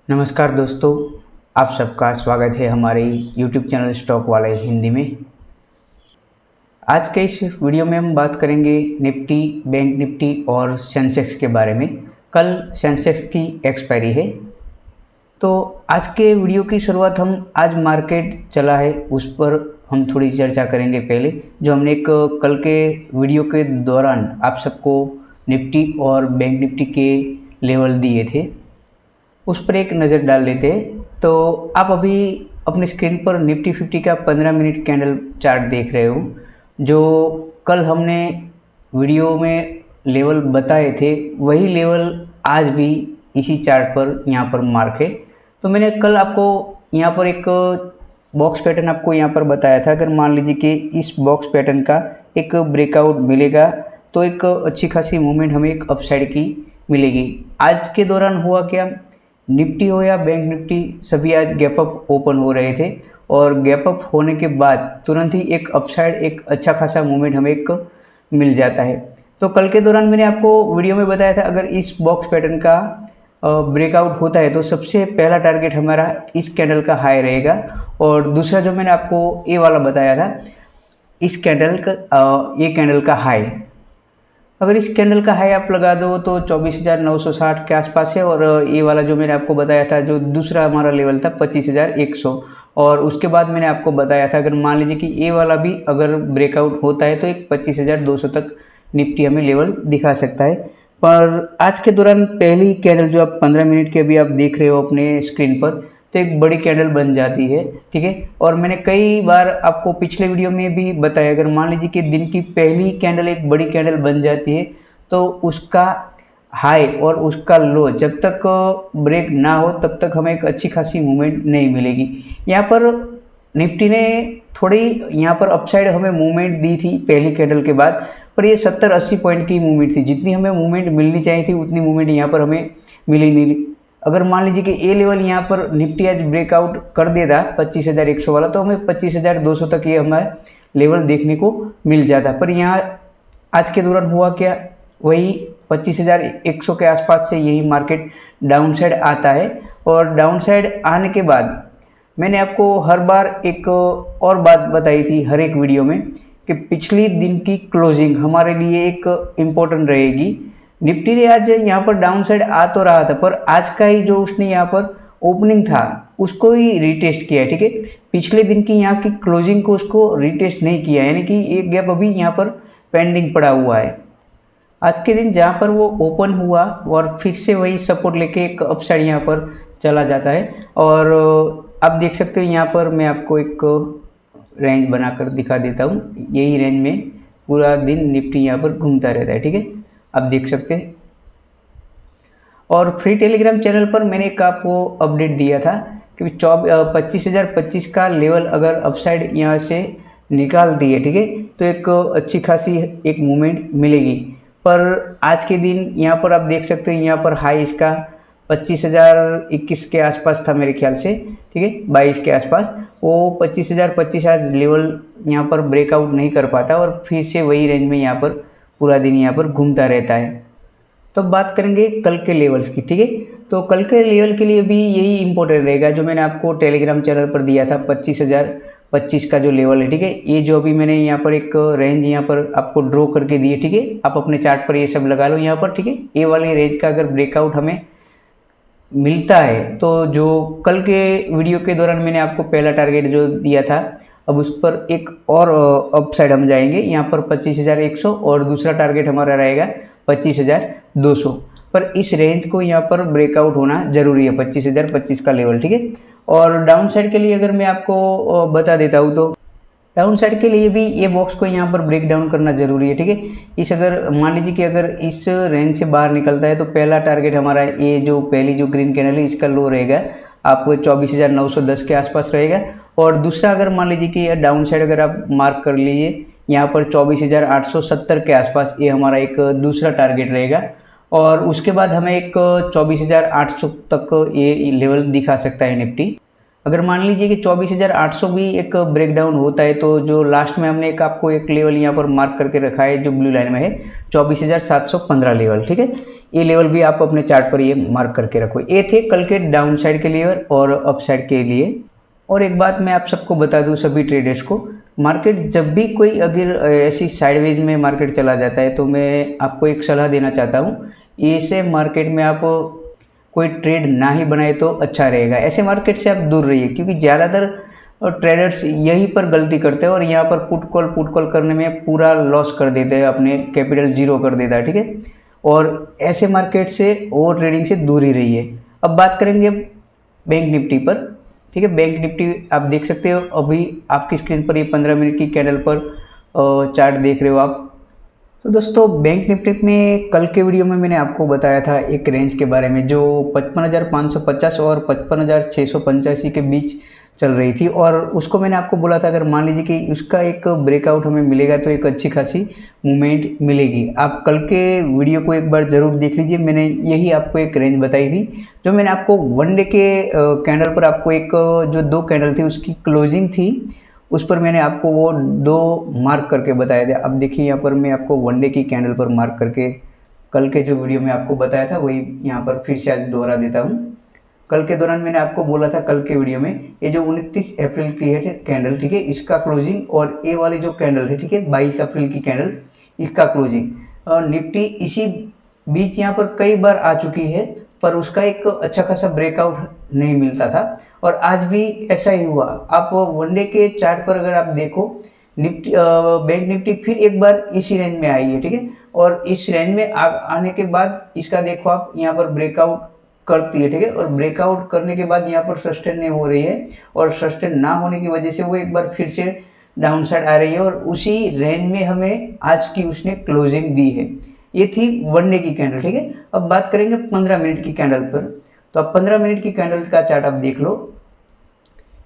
नमस्कार दोस्तों, आप सबका स्वागत है हमारे YouTube चैनल स्टॉक वाले हिंदी में। आज के इस वीडियो में हम बात करेंगे निफ्टी, बैंक निफ्टी और सेंसेक्स के बारे में। कल सेंसेक्स की एक्सपायरी है, तो आज के वीडियो की शुरुआत हम आज मार्केट चला है उस पर हम थोड़ी चर्चा करेंगे। पहले जो हमने एक कल के वीडियो के दौरान आप सबको निफ्टी और बैंक निफ्टी के लेवल दिए थे, उस पर एक नज़र डाल लेते हैं। तो आप अभी अपनी स्क्रीन पर निफ्टी 50 का 15 मिनट कैंडल चार्ट देख रहे हो। जो कल हमने वीडियो में लेवल बताए थे वही लेवल आज भी इसी चार्ट पर यहाँ पर मार्क है। तो मैंने कल आपको यहाँ पर एक बॉक्स पैटर्न आपको यहाँ पर बताया था। अगर मान लीजिए कि इस बॉक्स पैटर्न का एक ब्रेकआउट मिलेगा तो एक अच्छी खासी मूवमेंट हमें एक अपसाइड की मिलेगी। आज के दौरान हुआ क्या, निफ्टी हो या बैंक निफ्टी सभी आज गैप अप ओपन हो रहे थे और गैप अप होने के बाद तुरंत ही एक अपसाइड एक अच्छा खासा मूवमेंट हमें एक मिल जाता है। तो कल के दौरान मैंने आपको वीडियो में बताया था अगर इस बॉक्स पैटर्न का ब्रेकआउट होता है तो सबसे पहला टारगेट हमारा इस कैंडल का हाई रहेगा। और दूसरा जो मैंने आपको ये वाला बताया था, इस कैंडल का ये कैंडल का हाई, अगर इस कैंडल का हाई आप लगा दो तो 24,960 के आसपास है। और ये वाला जो मैंने आपको बताया था जो दूसरा हमारा लेवल था 25,100। और उसके बाद मैंने आपको बताया था अगर मान लीजिए कि ये वाला भी अगर ब्रेकआउट होता है तो एक 25,200 तक निफ्टी हमें लेवल दिखा सकता है। पर आज के दौरान पहली कैंडल जो आप 15 मिनट के अभी आप देख रहे हो अपने स्क्रीन पर, तो एक बड़ी कैंडल बन जाती है, ठीक है। और मैंने कई बार आपको पिछले वीडियो में भी बताया अगर मान लीजिए कि दिन की पहली कैंडल एक बड़ी कैंडल बन जाती है तो उसका हाई और उसका लो जब तक ब्रेक ना हो तब तक हमें एक अच्छी खासी मूवमेंट नहीं मिलेगी। यहाँ पर निफ्टी ने थोड़ी यहाँ पर अपसाइड हमें मूवमेंट दी थी पहली कैंडल के बाद, पर ये 70-80 पॉइंट की मूवमेंट थी। जितनी हमें मूवमेंट मिलनी चाहिए थी उतनी मूवमेंट यहाँ पर हमें मिली नहीं। अगर मान लीजिए कि ए लेवल यहाँ पर निफ्टी आज ब्रेकआउट कर देता 25,100 वाला तो हमें 25,200 तक ये हमारा लेवल देखने को मिल जाता। पर यहाँ आज के दौरान हुआ क्या, वही 25,100 के आसपास से यही मार्केट डाउन साइड आता है। और डाउन साइड आने के बाद मैंने आपको हर बार एक और बात बताई थी हर एक वीडियो में कि पिछली दिन की क्लोजिंग हमारे लिए एक इम्पोर्टेंट रहेगी। निफ्टी ने आज यहाँ पर डाउन साइड आ तो रहा था पर आज का ही जो उसने यहाँ पर ओपनिंग था उसको ही रिटेस्ट किया है, ठीक है। पिछले दिन की यहाँ की क्लोजिंग को उसको रिटेस्ट नहीं किया, यानी कि एक गैप अभी यहाँ पर पेंडिंग पड़ा हुआ है। आज के दिन जहाँ पर वो ओपन हुआ और फिर से वही सपोर्ट लेके एक अपसाइड यहाँ पर चला जाता है। और आप देख सकते हो यहाँ पर मैं आपको एक रेंज बनाकर दिखा देता हूँ। यही रेंज में पूरा दिन निफ्टी यहाँ पर घूमता रहता है, ठीक है, आप देख सकते हैं। और फ्री टेलीग्राम चैनल पर मैंने एक आपको अपडेट दिया था कि 25,025 का लेवल अगर अपसाइड यहाँ से निकाल दिए, ठीक है, तो एक अच्छी खासी एक मूवमेंट मिलेगी। पर आज के दिन यहाँ पर आप देख सकते हैं यहाँ पर हाई इसका 25,021 के आसपास था मेरे ख्याल से, ठीक है, 22 के आसपास। वो 25,025 आज लेवल यहाँ पर ब्रेकआउट नहीं कर पाता और फिर से वही रेंज में यहाँ पर पूरा दिन यहाँ पर घूमता रहता है। तो बात करेंगे कल के लेवल्स की, ठीक है। तो कल के लेवल के लिए भी यही इंपॉर्टेंट रहेगा जो मैंने आपको टेलीग्राम चैनल पर दिया था 25,025 का जो लेवल है, ठीक है। ये जो अभी मैंने यहाँ पर एक रेंज यहाँ पर आपको ड्रॉ करके दी है, ठीक है, आप अपने चार्ट पर ये सब लगा लो यहाँ पर, ठीक है। ये वाली रेंज का अगर ब्रेकआउट हमें मिलता है तो जो कल के वीडियो के दौरान मैंने आपको पहला टारगेट जो दिया था अब उस पर एक और अपसाइड हम जाएंगे यहाँ पर 25,100 और दूसरा टारगेट हमारा रहेगा 25,200। पर इस रेंज को यहाँ पर ब्रेकआउट होना जरूरी है 25,025 का लेवल, ठीक है। और डाउन साइड के लिए अगर मैं आपको बता देता हूँ तो डाउन साइड के लिए भी ये बॉक्स को यहाँ पर ब्रेक डाउन करना जरूरी है, ठीक है। इस अगर मान लीजिए कि अगर इस रेंज से बाहर निकलता है तो पहला टारगेट हमारा ये जो पहली जो ग्रीन कैंडल है इसका लो रहेगा आपको 24,910 के आसपास रहेगा। और दूसरा अगर मान लीजिए कि डाउन साइड अगर आप मार्क कर लीजिए यहाँ पर 24,870 के आसपास ये हमारा एक दूसरा टारगेट रहेगा। और उसके बाद हमें एक 24,800 तक ये लेवल दिखा सकता है निफ्टी। अगर मान लीजिए कि 24,800 भी एक ब्रेकडाउन होता है, तो जो लास्ट में हमने एक आपको एक लेवल यहाँ पर मार्क करके रखा है जो ब्लू लाइन में है, 24,715 लेवल, ठीक है। ये लेवल भी आप अपने चार्ट पर ये मार्क करके रखो। ये थे कल के डाउन साइड के लेवल और अप साइड के लिए। और एक बात मैं आप सबको बता दूं, सभी ट्रेडर्स को, मार्केट जब भी कोई अगर ऐसी साइडवेज में मार्केट चला जाता है, तो मैं आपको एक सलाह देना चाहता हूं, ऐसे मार्केट में आप कोई ट्रेड ना ही बनाए तो अच्छा रहेगा। ऐसे मार्केट से आप दूर रहिए, क्योंकि ज़्यादातर ट्रेडर्स यहीं पर गलती करते हैं और यहाँ पर पुट कॉल करने में पूरा लॉस कर देते हैं, अपने कैपिटल जीरो कर देता है, ठीक है। और ऐसे मार्केट से ओवर ट्रेडिंग से दूर ही रहिए। अब बात करेंगे बैंक निफ्टी पर, ठीक है। बैंक निफ्टी आप देख सकते हो, अभी आपकी स्क्रीन पर ये 15 मिनट की कैंडल पर चार्ट देख रहे हो आप। तो दोस्तों, बैंक निफ्टी में कल के वीडियो में मैंने आपको बताया था एक रेंज के बारे में, जो 55,550 और 55,685 के बीच चल रही थी। और उसको मैंने आपको बोला था, अगर मान लीजिए कि उसका एक ब्रेकआउट हमें मिलेगा तो एक अच्छी खासी मूवमेंट मिलेगी। आप कल के वीडियो को एक बार ज़रूर देख लीजिए, मैंने यही आपको एक रेंज बताई थी। जो मैंने आपको वन डे के कैंडल पर आपको एक जो दो कैंडल थी उसकी क्लोजिंग थी, उस पर मैंने आपको वो दो मार्क करके बताया था। अब देखिए यहाँ पर मैं आपको वन डे की कैंडल पर मार्क करके कल के जो वीडियो में आपको बताया था वही यहाँ पर फिर से आज दोहरा देता हूँ। कल के दौरान मैंने आपको बोला था, कल के वीडियो में, ये जो 29 अप्रैल की है कैंडल, ठीक है, इसका क्लोजिंग, और ये वाली जो कैंडल है, ठीक है, 22 अप्रैल की कैंडल, इसका क्लोजिंग। निफ्टी इसी बीच यहाँ पर कई बार आ चुकी है, पर उसका एक अच्छा खासा ब्रेकआउट नहीं मिलता था, और आज भी ऐसा ही हुआ। आप वनडे के चार्ट पर अगर आप देखो, निफ्टी बैंक निफ्टी फिर एक बार इसी रेंज में आई है, ठीक है। और इस रेंज में आने के बाद इसका देखो आप यहाँ पर ब्रेकआउट करती है, ठीक है, और ब्रेकआउट करने के बाद यहाँ पर सस्टेन नहीं हो रही है, और सस्टेन ना होने की वजह से वो एक बार फिर से डाउन साइड आ रही है, और उसी रेंज में हमें आज की उसने क्लोजिंग दी है। ये थी वन डे की कैंडल, ठीक है। अब बात करेंगे 15 मिनट की कैंडल पर। तो अब 15 मिनट की कैंडल का चार्ट आप देख लो।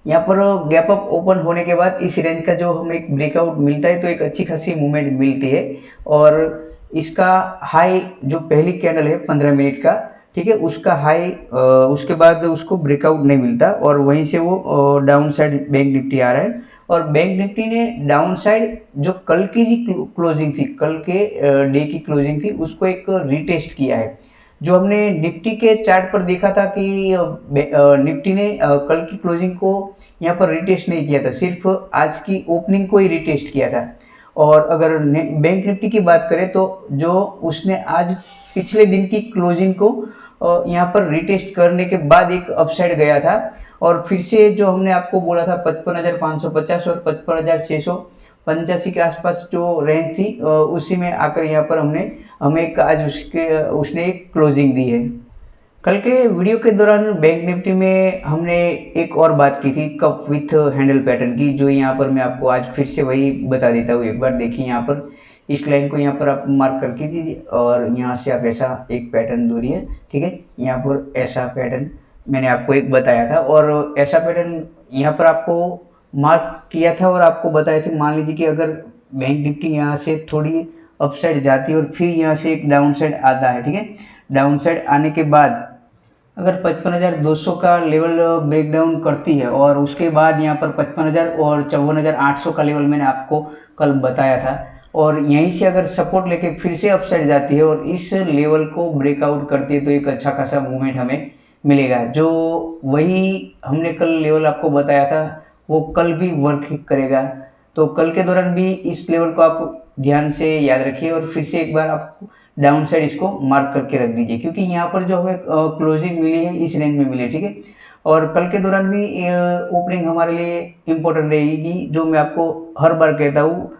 यहाँ पर गैप अप ओपन होने के बाद इस रेंज का जो हमें एक ब्रेकआउट मिलता है, तो एक अच्छी खासी मूवमेंट मिलती है। और इसका हाई जो पहली कैंडल है 15 मिनट का, ठीक है, उसका हाई उसके बाद उसको ब्रेकआउट नहीं मिलता, और वहीं से वो डाउन साइड बैंक निफ्टी आ रहा है। और बैंक निफ्टी ने डाउन साइड जो कल की जी क्लोजिंग थी, कल के डे की क्लोजिंग थी, उसको एक रिटेस्ट किया है। जो हमने निफ्टी के चार्ट पर देखा था कि निफ्टी ने कल की क्लोजिंग को यहाँ पर रिटेस्ट नहीं किया था, सिर्फ आज की ओपनिंग को ही रिटेस्ट किया था। और अगर बैंक निफ्टी की बात करें, तो जो उसने आज पिछले दिन की क्लोजिंग को यहाँ पर रिटेस्ट करने के बाद एक अपसाइड गया था, और फिर से जो हमने आपको बोला था 55,550 और 55,685 के आसपास जो रेंज थी, उसी में आकर यहाँ पर हमें एक आज उसने एक क्लोजिंग दी है। कल के वीडियो के दौरान बैंक निफ्टी में हमने एक और बात की थी कप विथ हैंडल पैटर्न की, जो यहाँ पर मैं आपको आज फिर से वही बता देता हूँ। एक बार देखिए, यहाँ पर इस लाइन को यहाँ पर आप मार्क करके दीजिए, और यहाँ से आप ऐसा एक पैटर्न दूरिए, ठीक है। यहाँ पर ऐसा पैटर्न मैंने आपको एक बताया था, और ऐसा पैटर्न यहाँ पर आपको मार्क किया था, और आपको बताया था, मान लीजिए कि अगर बैंक निफ्टी यहाँ से थोड़ी अपसाइड जाती है और फिर यहाँ से एक डाउन साइड आता है, ठीक है, डाउन साइड आने के बाद अगर 55,200 का लेवल ब्रेकडाउन करती है, और उसके बाद यहाँ पर 55,000 और 54,800 का लेवल मैंने आपको कल बताया था, और यहीं से अगर सपोर्ट लेके फिर से अपसाइड जाती है और इस लेवल को ब्रेकआउट करती है, तो एक अच्छा खासा मूवमेंट हमें मिलेगा। जो वही हमने कल लेवल आपको बताया था, वो कल भी वर्क करेगा। तो कल के दौरान भी इस लेवल को आप ध्यान से याद रखिए, और फिर से एक बार आप डाउन साइड इसको मार्क करके रख दीजिए, क्योंकि यहाँ पर जो हमें क्लोजिंग मिली है इस रेंज में मिली है, ठीक है। और कल के दौरान भी ओपनिंग हमारे लिए इम्पोर्टेंट रहेगी। जो मैं आपको हर बार कहता हूँ,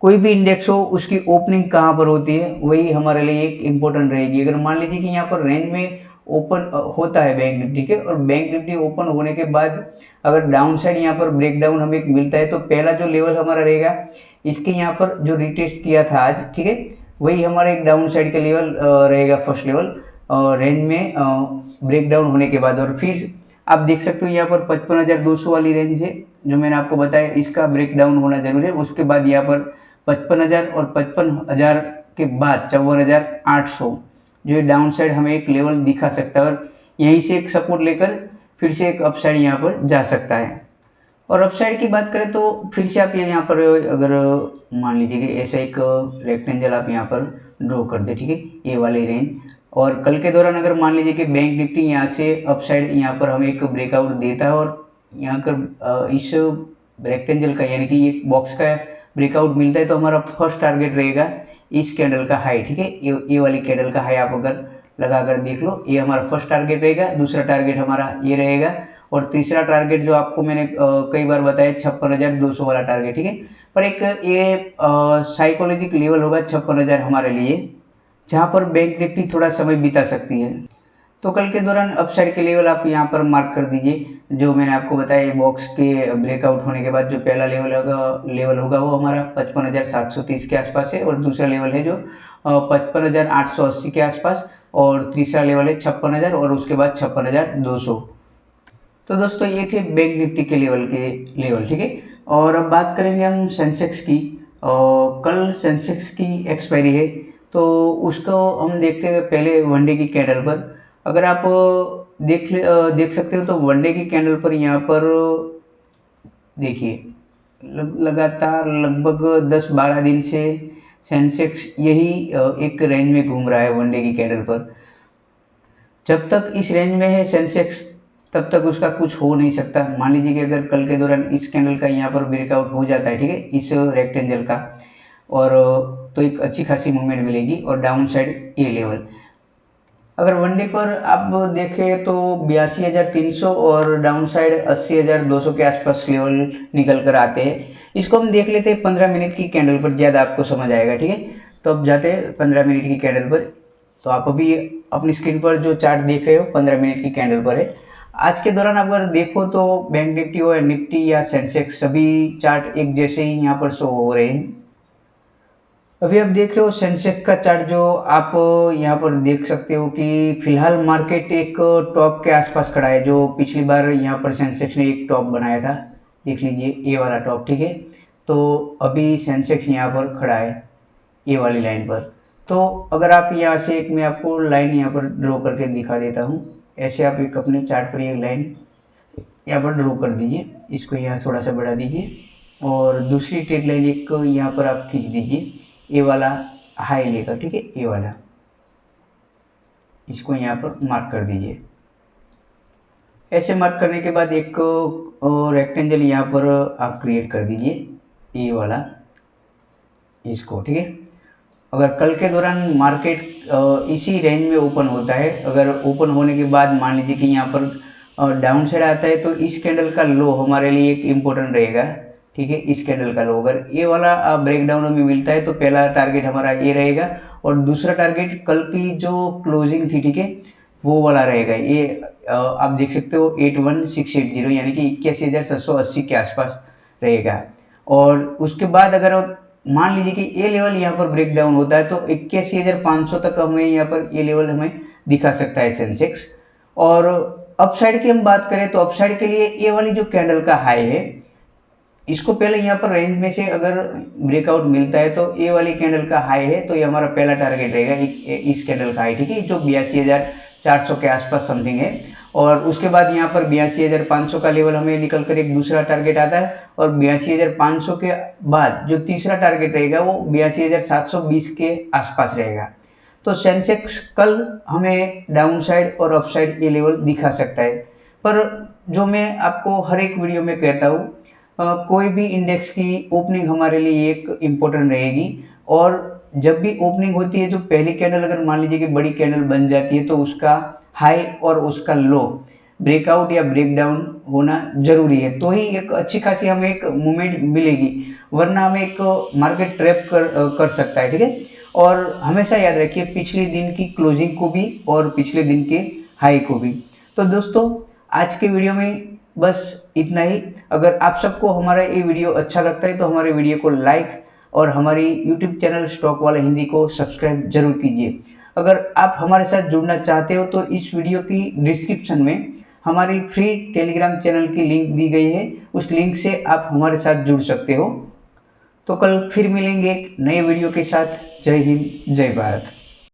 कोई भी इंडेक्स हो, उसकी ओपनिंग कहाँ पर होती है, वही हमारे लिए एक इम्पोर्टेंट रहेगी। अगर मान लीजिए कि यहाँ पर रेंज में ओपन होता है बैंक निफ्टी के, और बैंक निफ्टी ओपन होने के बाद अगर डाउन साइड यहाँ पर ब्रेकडाउन हमें मिलता है, तो पहला जो लेवल हमारा रहेगा, इसके यहाँ पर जो रिटेस्ट किया था आज, ठीक है, वही हमारा एक डाउन साइड का लेवल रहेगा, फर्स्ट लेवल रेंज में ब्रेकडाउन होने के बाद। और फिर आप देख सकते हो यहाँ पर 55,200 वाली रेंज है, जो मैंने आपको बताया, इसका ब्रेकडाउन होना जरूरी है। उसके बाद यहाँ पर 55,000 और 55,000 के बाद 54,800 जो डाउन साइड हमें एक लेवल दिखा सकता है, और यहीं से एक सपोर्ट लेकर फिर से एक अपसाइड यहाँ पर जा सकता है। और अपसाइड की बात करें तो फिर से आप यहाँ पर अगर मान लीजिए कि ऐसा एक रेक्टेंगल आप यहाँ पर ड्रॉ कर दे, ठीक है, ये वाली रेंज। और कल के दौरान अगर मान लीजिए कि बैंक निफ्टी यहाँ से अपसाइड यहाँ पर हमें एक ब्रेकआउट देता है और यहाँ कर इस रेक्टेंगल का यानी कि ये बॉक्स का ब्रेकआउट मिलता है, तो हमारा फर्स्ट टारगेट रहेगा इस कैंडल का हाई, ठीक है, ये वाली कैंडल का हाई आप अगर लगा कर देख लो, ये हमारा फर्स्ट टारगेट रहेगा। दूसरा टारगेट हमारा ये रहेगा और तीसरा टारगेट जो आपको मैंने कई बार बताया 56,200 वाला टारगेट, ठीक है। पर एक ये साइकोलॉजिक लेवल होगा 56,000 हमारे लिए, जहाँ पर बैंक निफ्टी थोड़ा समय बिता सकती है। तो कल के दौरान अपसाइड के लेवल आप यहाँ पर मार्क कर दीजिए, जो मैंने आपको बताया बॉक्स के ब्रेकआउट होने के बाद जो पहला लेवल होगा वो हमारा 55,730 के आसपास है, और दूसरा लेवल है जो 55,880 के आसपास, और तीसरा लेवल है 56,000 और उसके बाद 56,200। तो दोस्तों ये थे बैंक निफ्टी के लेवल, ठीक है। और अब बात करेंगे हम सेंसेक्स की। कल सेंसेक्स की एक्सपायरी है, तो उसको हम देखते हैं पहले वनडे की कैंडल पर। अगर आप देख सकते हो तो वनडे की कैंडल पर यहाँ पर देखिए लगातार लगभग 10-12 दिन से सेंसेक्स यही एक रेंज में घूम रहा है वनडे की कैंडल पर। जब तक इस रेंज में है सेंसेक्स तब तक उसका कुछ हो नहीं सकता। मान लीजिए कि अगर कल के दौरान इस कैंडल का यहाँ पर ब्रेकआउट हो जाता है, ठीक है, इस रेक्टेंगल का, और तो एक अच्छी खासी मूवमेंट मिलेगी और डाउन साइड ये लेवल। अगर वनडे पर आप देखें तो 82,300 और डाउन साइड 80,200 के आसपास लेवल निकल कर आते हैं। इसको हम देख लेते हैं 15 मिनट की कैंडल पर, ज़्यादा आपको समझ आएगा, ठीक है। तो अब जाते हैं 15 मिनट की कैंडल पर। तो आप अभी अपनी स्क्रीन पर जो चार्ट देख रहे हो 15 मिनट की कैंडल पर है। आज के दौरान अगर देखो तो बैंक निफ्टी और निफ्टी या सेंसेक्स सभी चार्ट एक जैसे ही यहाँ पर शो हो रहे हैं। अभी आप देख रहे हो सेंसेक्स का चार्ट, जो आप यहाँ पर देख सकते हो कि फिलहाल मार्केट एक टॉप के आसपास खड़ा है, जो पिछली बार यहाँ पर सेंसेक्स ने एक टॉप बनाया था, देख लीजिए ये वाला टॉप, ठीक है। तो अभी सेंसेक्स यहाँ पर खड़ा है ये वाली लाइन पर। तो अगर आप यहाँ से एक मैं आपको लाइन यहाँ पर ड्रॉ करके दिखा देता हूँ, ऐसे आप एक अपने चार्ट पर एक लाइन यहाँ पर ड्रॉ कर दीजिए, इसको यहाँ थोड़ा सा बढ़ा दीजिए और दूसरी ट्रेड लाइन एक यहाँ पर आप खींच दीजिए, ये वाला हाई लेकर, ठीक है, ये वाला, इसको यहाँ पर मार्क कर दीजिए। ऐसे मार्क करने के बाद एक रेक्टेंगल यहाँ पर आप क्रिएट कर दीजिए, ये वाला, इसको, ठीक है। अगर कल के दौरान मार्केट इसी रेंज में ओपन होता है, अगर ओपन होने के बाद मान लीजिए कि यहाँ पर डाउन साइड आता है, तो इस कैंडल का लो हमारे लिए एक इम्पोर्टेंट रहेगा, ठीक है। इस कैंडल का लो अगर ये वाला ब्रेकडाउन में मिलता है तो पहला टारगेट हमारा ये रहेगा, और दूसरा टारगेट कल की जो क्लोजिंग थी, ठीक है, वो वाला रहेगा। ये आप देख सकते हो 81,680 यानी कि 81,780 के आसपास रहेगा। और उसके बाद अगर मान लीजिए कि ये लेवल यहाँ पर ब्रेक डाउन होता है तो 81,500 तक हमें यहाँ पर ये लेवल हमें दिखा सकता है सेंसेक्स। और अपसाइड की हम बात करें तो अपसाइड के लिए ये वाली जो कैंडल का हाई है, इसको पहले यहाँ पर रेंज में से अगर ब्रेकआउट मिलता है तो ये वाली कैंडल का हाई है, तो ये हमारा पहला टारगेट रहेगा इस कैंडल का हाई, ठीक है, जो 82,400 के आसपास समथिंग है। और उसके बाद यहाँ पर 82,500 का लेवल हमें निकल कर एक दूसरा टारगेट आता है, और 82,500 के बाद जो तीसरा टारगेट रहेगा वो 82,720 के आसपास रहेगा। तो सेंसेक्स कल हमें डाउन साइड और अप साइड ये लेवल दिखा सकता है। पर जो मैं आपको हर एक वीडियो में कहता हूँ, कोई भी इंडेक्स की ओपनिंग हमारे लिए एक इम्पोर्टेंट रहेगी, और जब भी ओपनिंग होती है जो पहली कैंडल अगर मान लीजिए कि बड़ी कैंडल बन जाती है तो उसका हाई और उसका लो ब्रेकआउट या ब्रेकडाउन होना जरूरी है, तो ही एक अच्छी खासी हमें एक मूवमेंट मिलेगी, वरना हमें एक मार्केट ट्रैप कर सकता है, ठीक है। और हमेशा याद रखिए पिछले दिन की क्लोजिंग को भी और पिछले दिन के हाई को भी। तो दोस्तों आज के वीडियो में बस इतना ही। अगर आप सबको हमारा ये वीडियो अच्छा लगता है तो हमारे वीडियो को लाइक और हमारी यूट्यूब चैनल स्टॉक वाला हिंदी को सब्सक्राइब जरूर कीजिए। अगर आप हमारे साथ जुड़ना चाहते हो तो इस वीडियो की डिस्क्रिप्शन में हमारी फ्री टेलीग्राम चैनल की लिंक दी गई है, उस लिंक से आप हमारे साथ जुड़ सकते हो। तो कल फिर मिलेंगे एक नए वीडियो के साथ। जय हिंद, जय भारत।